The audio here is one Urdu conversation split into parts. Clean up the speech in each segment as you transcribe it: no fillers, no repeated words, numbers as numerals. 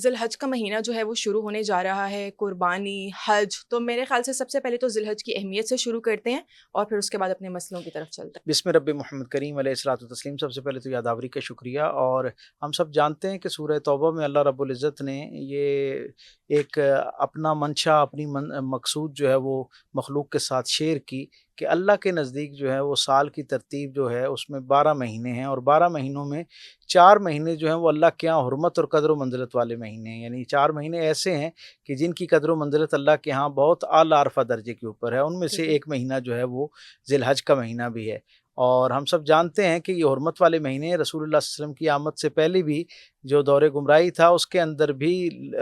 ذی الحج کا مہینہ جو ہے وہ شروع ہونے جا رہا ہے، قربانی، حج، تو میرے خیال سے سب سے پہلے تو ذی الحج کی اہمیت سے شروع کرتے ہیں اور پھر اس کے بعد اپنے مسئلوں کی طرف چلتے ہیں۔ بسم رب محمد کریم علیہ الصلوۃ والتسلیم۔ سب سے پہلے تو یاداوری کا شکریہ، اور ہم سب جانتے ہیں کہ سورہ توبہ میں اللہ رب العزت نے یہ ایک اپنا منشا، اپنی مقصود جو ہے وہ مخلوق کے ساتھ شیئر کی کہ اللہ کے نزدیک جو ہے وہ سال کی ترتیب جو ہے اس میں 12 مہینے ہیں، اور 12 مہینوں میں 4 مہینے جو ہیں وہ اللہ کے ہاں حرمت اور قدر و منزلت والے مہینے ہیں، یعنی 4 مہینے ایسے ہیں کہ جن کی قدر و منزلت اللہ کے ہاں بہت اعلیٰ عرفہ درجے کے اوپر ہے۔ ان میں سے ٹھیک ہے۔ ایک مہینہ جو ہے وہ ذی الحج کا مہینہ بھی ہے، اور ہم سب جانتے ہیں کہ یہ حرمت والے مہینے رسول اللہ صلی اللہ علیہ وسلم کی آمد سے پہلے بھی جو دور گمراہی تھا اس کے اندر بھی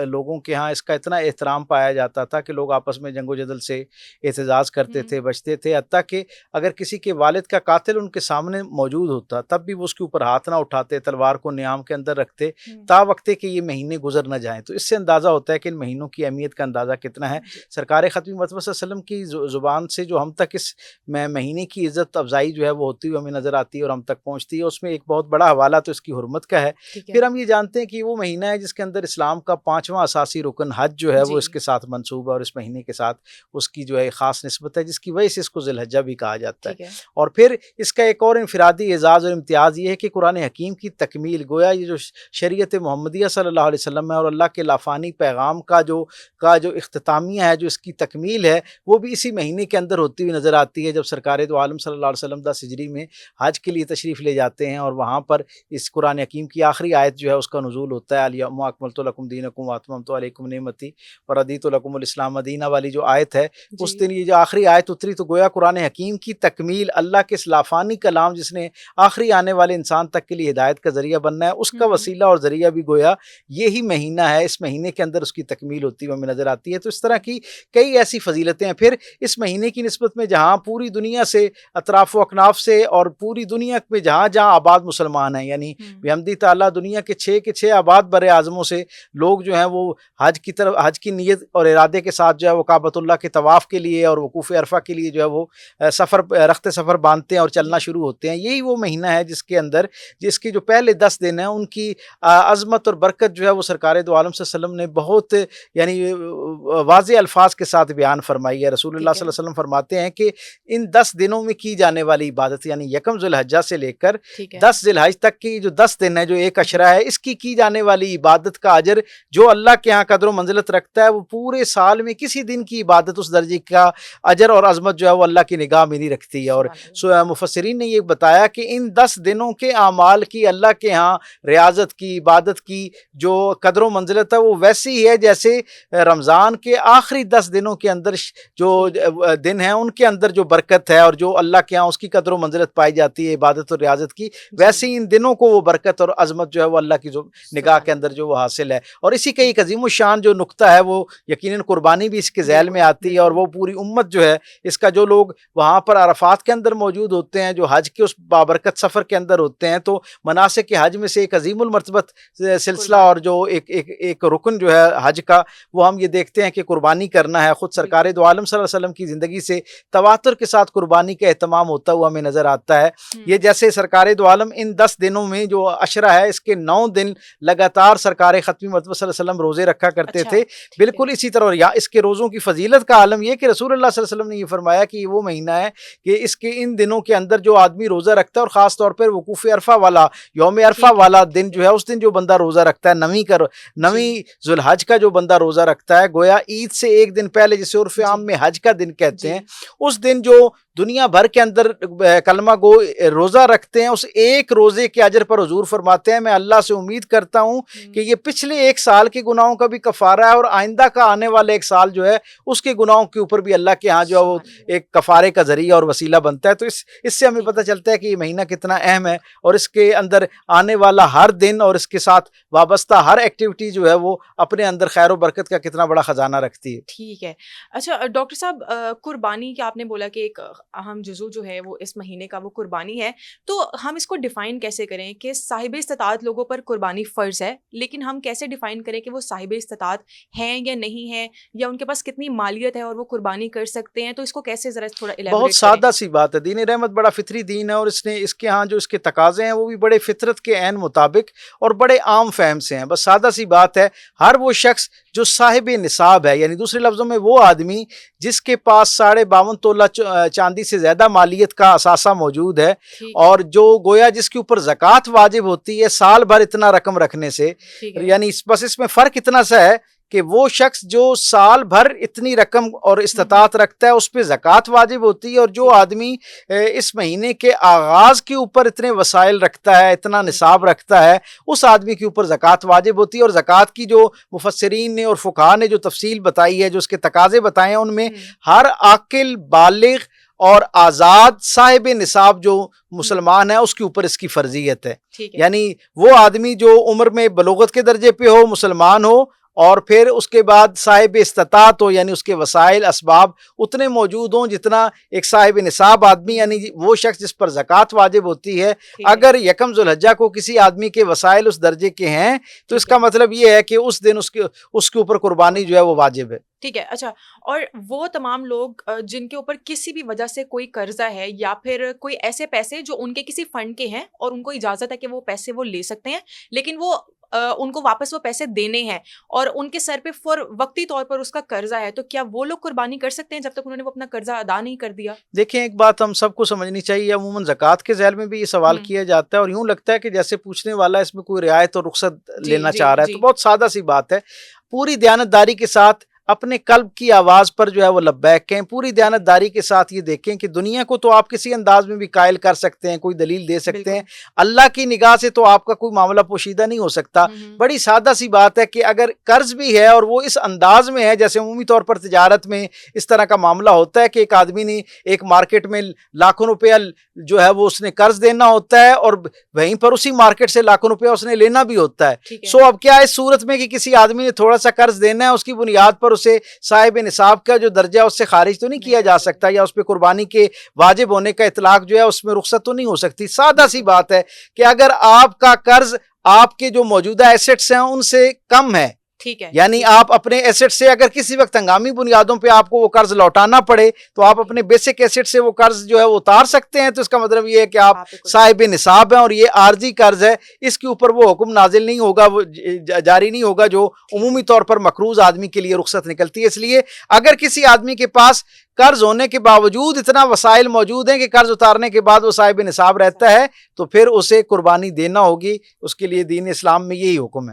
لوگوں کے ہاں اس کا اتنا احترام پایا جاتا تھا کہ لوگ آپس میں جنگ و جدل سے احتجاج کرتے تھے، بچتے تھے، حتیٰ کہ اگر کسی کے والد کا قاتل ان کے سامنے موجود ہوتا تب بھی وہ اس کے اوپر ہاتھ نہ اٹھاتے، تلوار کو نیام کے اندر رکھتے تا وقتے کہ یہ مہینے گزر نہ جائیں۔ تو اس سے اندازہ ہوتا ہے کہ ان مہینوں کی اہمیت کا اندازہ کتنا ہے۔ سرکار ختمی مطلب صلی اللہ علیہ وسلم کی زبان سے جو ہم تک اس مہینے کی عزت افزائی جو ہے وہ ہوتی ہوئی ہمیں نظر آتی ہے اور ہم تک پہنچتی ہے، اس میں ایک بہت بڑا حوالہ تو اس کی حرمت کا ہے۔ پھر ہم یہ جانتے ہیں کہ وہ مہینہ ہے جس کے اندر اسلام کا 5واں اساسی رکن حج جو ہے وہ اس کے ساتھ منسوب ہے، اور اس مہینے کے ساتھ اس کی جو ہے خاص نسبت ہے، جس کی وجہ سے اس کو ذی الحجہ بھی کہا جاتا ہے۔ اور پھر اس کا ایک اور انفرادی اعزاز اور امتیاز یہ ہے کہ قرآن حکیم کی تکمیل، گویا یہ جو شریعت محمدیہ صلی اللہ علیہ وسلم ہے اور اللہ کے لافانی پیغام کا جو اختتامیہ ہے، جو اس کی تکمیل ہے، وہ بھی اسی مہینے کے اندر ہوتی ہوئی نظر آتی ہے، جب سرکار دو عالم صلی اللہ علیہ وسلم 10 ہجری میں حج کے لیے تشریف لے جاتے ہیں، اور وہاں پر اس قرآن حکیم کی آخری آیت جو ہے اس کا نزول ہوتا ہے، الیوم اکملت لکم دینکم واتممت علیکم نعمتی ورضیت لکم الاسلام دینہ والی جو آیت ہے، اس دن یہ جو آخری آیت اتری تو گویا قرآن حکیم کی تکمیل، اللہ کے اس لافانی کلام جس نے آخری آنے والے انسان تک کے لیے ہدایت کا ذریعہ بننا ہے، اس کا وسیلہ اور ذریعہ بھی گویا یہی مہینہ ہے۔ اس مہینے کے اندر اس کی تکمیل ہوتی ہوئی ہمیں نظر آتی ہے۔ تو اس طرح کی کئی ایسی فضیلتیں ہیں۔ پھر اس مہینے کی نسبت میں جہاں پوری دنیا سے، اطراف و اکناف سے، اور پوری دنیا میں جہاں جہاں آباد مسلمان ہیں، یعنی بحمدی تعالیٰ دنیا کے 6 آباد بر اعظموں سے لوگ جو ہیں وہ حج کی نیت اور ارادے کے ساتھ جو ہے وہ کعبۃ اللہ کے طواف کے لیے اور وقوف عرفہ کے لیے جو ہے وہ رخت سفر باندھتے ہیں اور چلنا شروع ہوتے ہیں۔ یہی وہ مہینہ ہے جس کے اندر، جس کے جو پہلے 10 دن ہیں ان کی عظمت اور برکت جو ہے وہ سرکار دو عالم صلی اللہ علیہ وسلم نے بہت یعنی واضح الفاظ کے ساتھ بیان فرمائی ہے۔ رسول اللہ صلی اللہ علیہ وسلم فرماتے ہیں کہ ان 10 دنوں میں کی جانے والی عبادت، یعنی یکم ذی الحجہ سے لے کر 10 ذی الحج تک کی جو 10 دن ہے، جو ایک عشرہ ہے، اس کی جانے والی عبادت کا اجر جو اللہ کے ہاں قدر و منزلت رکھتا ہے، وہ پورے سال میں کسی دن کی عبادت اس درجے کا اجر اور عظمت جو ہے وہ اللہ کی نگاہ میں نہیں رکھتی ہے۔ اور مفسرین نے یہ بتایا کہ ان 10 دنوں کے اعمال کی اللہ کے ہاں ریاضت کی، عبادت کی جو قدر و منزلت ہے وہ ویسی ہی ہے جیسے رمضان کے آخری 10 دنوں کے اندر جو دن ہیں ان کے اندر جو برکت ہے اور جو اللہ کے ہاں اس کی قدر و منزلت پائی جاتی ہے عبادت اور ریاضت کی، ویسے ہی ان دنوں کو وہ برکت اور عظمت جو ہے وہ اللہ کی جو نگاہ کے اندر جو وہ حاصل ہے۔ اور اسی کا ایک عظیم الشان جو نقطہ ہے وہ یقیناً قربانی بھی اس کے ذیل میں آتی ہے، اور وہ پوری امت جو ہے اس کا، جو لوگ وہاں پر عرفات کے اندر موجود ہوتے ہیں، جو حج کے اس بابرکت سفر کے اندر ہوتے ہیں، تو مناسک کے حج میں سے ایک عظیم المرتبت سلسلہ اور جو ایک رکن جو ہے حج کا، وہ ہم یہ دیکھتے ہیں کہ قربانی کرنا ہے۔ خود سرکار دو عالم صلی اللہ علیہ وسلم کی زندگی سے تواتر کے ساتھ قربانی کا اہتمام ہوتا ہوا ہمیں نظر آتا ہے۔ یہ جیسے سرکار دو عالم ان 10 دنوں میں جو عشرہ ہے اس کے 9 دن لگاتار سرکار ختمی مطلب صلی اللہ علیہ وسلم روزے رکھا کرتے تھے، بالکل اسی طرح۔ یا اس کے روزوں کی فضیلت کا عالم یہ کہ رسول اللہ صلی اللہ علیہ وسلم نے یہ فرمایا کہ یہ وہ مہینہ ہے کہ اس کے ان دنوں کے اندر جو آدمی روزہ رکھتا ہے، اور خاص طور پر وقوف عرفہ والا، یوم عرفہ والا دن جو ہے، اس دن جو بندہ روزہ رکھتا ہے، نویں ذی الحج کا جو بندہ روزہ رکھتا ہے، گویا عید سے ایک دن پہلے، جسے عرف عام میں حج کا دن کہتے ہیں، اس دن جو دنیا بھر کے اندر کلمہ گو روزہ رکھتے ہیں، اس ایک روزے کے اجر پر حضور فرماتے ہیں میں اللہ سے امید کرتا ہوں کہ یہ پچھلے ایک سال کے گناہوں کا بھی کفارہ ہے، اور آئندہ کا آنے والا ایک سال جو ہے اس کے گناہوں کے اوپر بھی اللہ کے ہاں جو ہے وہ ایک کفارے کا ذریعہ اور وسیلہ بنتا ہے۔ تو اس سے ہمیں پتہ چلتا ہے کہ یہ مہینہ کتنا اہم ہے، اور اس کے اندر آنے والا ہر دن اور اس کے ساتھ وابستہ ہر ایکٹیویٹی جو ہے وہ اپنے اندر خیر و برکت کا کتنا بڑا خزانہ رکھتی ہے۔ ٹھیک ہے۔ اچھا ڈاکٹر صاحب، قربانی کہ آپ نے بولا کہ ایک اہم جزو جو ہے وہ اس مہینے کا وہ قربانی ہے. تو ہم اس کو ڈیفائن کیسے کریں کہ صاحب استطاعت لوگوں پر قربانی فرض ہے، لیکن ہم کیسے ڈیفائن کریں کہ وہ صاحب استطاعت ہیں یا نہیں ہیں، یا ان کے پاس کتنی مالیت ہے اور وہ قربانی کر سکتے ہیں؟ تو اس کو کیسے ذرا تھوڑا بہت الیبوریٹ کریں. سادہ سی بات ہے. دین رحمت بڑا فطری دین ہے، اور اس کے ہاں جو اس کے تقاضے ہیں وہ بھی بڑے فطرت کے عین مطابق اور بڑے عام فہم سے ہیں. بس سادہ سی بات ہے، ہر وہ شخص جو صاحب نصاب ہے، یعنی دوسرے لفظوں میں وہ آدمی جس کے پاس 52.5 تولہ چاندی سے زیادہ مالیت کا اثاثہ موجود ہے، اور جو گویا جس کے اوپر زکوٰۃ واجب ہوتی ہے سال بھر اتنا رقم رکھنے سے، یعنی بس اس میں فرق اتنا سا ہے کہ وہ شخص جو سال بھر اتنی رقم اور استطاعت رکھتا ہے اس پہ زکوٰۃ واجب ہوتی ہے، اور جو آدمی اس مہینے کے آغاز کے اوپر اتنے وسائل رکھتا ہے، اتنا نصاب رکھتا ہے، اس آدمی کے اوپر زکوٰۃ واجب ہوتی ہے. اور زکوٰۃ کی جو مفسرین نے اور فقہاء نے جو تفصیل بتائی ہے، جو اس کے تقاضے بتائے ہیں، ان میں ہر عاقل بالغ اور آزاد صاحب نصاب جو مسلمان ہے اس کے اوپر اس کی فرضیت ہے. یعنی وہ آدمی جو عمر میں بلوغت کے درجے پہ ہو، مسلمان ہو، اور پھر اس کے بعد صاحب استطاعت ہو، یعنی اس کے وسائل اسباب اتنے موجود ہوں جتنا ایک صاحب نصاب آدمی، یعنی وہ شخص جس پر زکوٰۃ واجب ہوتی ہے. اگر یکم ذو الحجہ کو کسی آدمی کے وسائل اس درجے کے ہیں تو اس کا مطلب یہ ہے کہ اس دن اس کے اوپر قربانی جو ہے وہ واجب ہے. ٹھیک ہے. اچھا، اور وہ تمام لوگ جن کے اوپر کسی بھی وجہ سے کوئی قرضہ ہے، یا پھر کوئی ایسے پیسے جو ان کے کسی فنڈ کے ہیں اور ان کو اجازت ہے کہ وہ پیسے وہ لے سکتے ہیں، لیکن وہ ان کو واپس وہ پیسے دینے ہیں اور ان کے سر پہ وقتی طور پر اس کا قرضہ ہے، تو کیا وہ لوگ قربانی کر سکتے ہیں جب تک انہوں نے وہ اپنا قرضہ ادا نہیں کر دیا؟ دیکھیں، ایک بات ہم سب کو سمجھنی چاہیے. عموماً زکوٰۃ کے ذیل میں بھی یہ سوال کیا جاتا ہے، اور یوں لگتا ہے کہ جیسے پوچھنے والا اس میں کوئی رعایت اور رخصت لینا چاہ رہا ہے. تو بہت سادہ سی بات ہے. پوری دیانتداری کے ساتھ اپنے قلب کی آواز پر جو ہے وہ لبیک کہیں. پوری دیانتداری کے ساتھ یہ دیکھیں کہ دنیا کو تو آپ کسی انداز میں بھی قائل کر سکتے ہیں، کوئی دلیل دے سکتے ہیں، اللہ کی نگاہ سے تو آپ کا کوئی معاملہ پوشیدہ نہیں ہو سکتا. بڑی سادہ سی بات ہے کہ اگر قرض بھی ہے اور وہ اس انداز میں ہے، جیسے عمومی طور پر تجارت میں اس طرح کا معاملہ ہوتا ہے کہ ایک آدمی نے ایک مارکیٹ میں لاکھوں روپیہ جو ہے وہ اس نے قرض دینا ہوتا ہے، اور وہیں پر اسی مارکیٹ سے لاکھوں روپیہ اس نے لینا بھی ہوتا ہے. سو اب کیا اس صورت میں کہ کسی آدمی نے تھوڑا سا قرض دینا ہے، اس کی بنیاد پر اسے صاحب نصاب کا جو درجہ اس سے خارج تو نہیں کیا جا سکتا، یا اس پہ قربانی کے واجب ہونے کا اطلاق جو ہے اس میں رخصت تو نہیں ہو سکتی. سادہ سی بات ہے کہ اگر آپ کا قرض آپ کے جو موجودہ ایسٹس ہیں ان سے کم ہے، یعنی آپ اپنے ایسٹ سے اگر کسی وقت ہنگامی بنیادوں پہ آپ کو وہ قرض لوٹانا پڑے تو آپ اپنے بیسک ایسٹ سے وہ قرض جو ہے وہ اتار سکتے ہیں. تو اس کا مطلب یہ ہے کہ آپ صاحب نصاب ہیں، اور یہ عارضی قرض ہے، اس کے اوپر وہ حکم نازل نہیں ہوگا، وہ جاری نہیں ہوگا جو عمومی طور پر مقروض آدمی کے لیے رخصت نکلتی ہے. اس لیے اگر کسی آدمی کے پاس قرض ہونے کے باوجود اتنا وسائل موجود ہیں کہ قرض اتارنے کے بعد وہ صاحب نصاب رہتا ہے، تو پھر اسے قربانی دینا ہوگی. اس کے لیے دین اسلام میں یہی حکم ہے.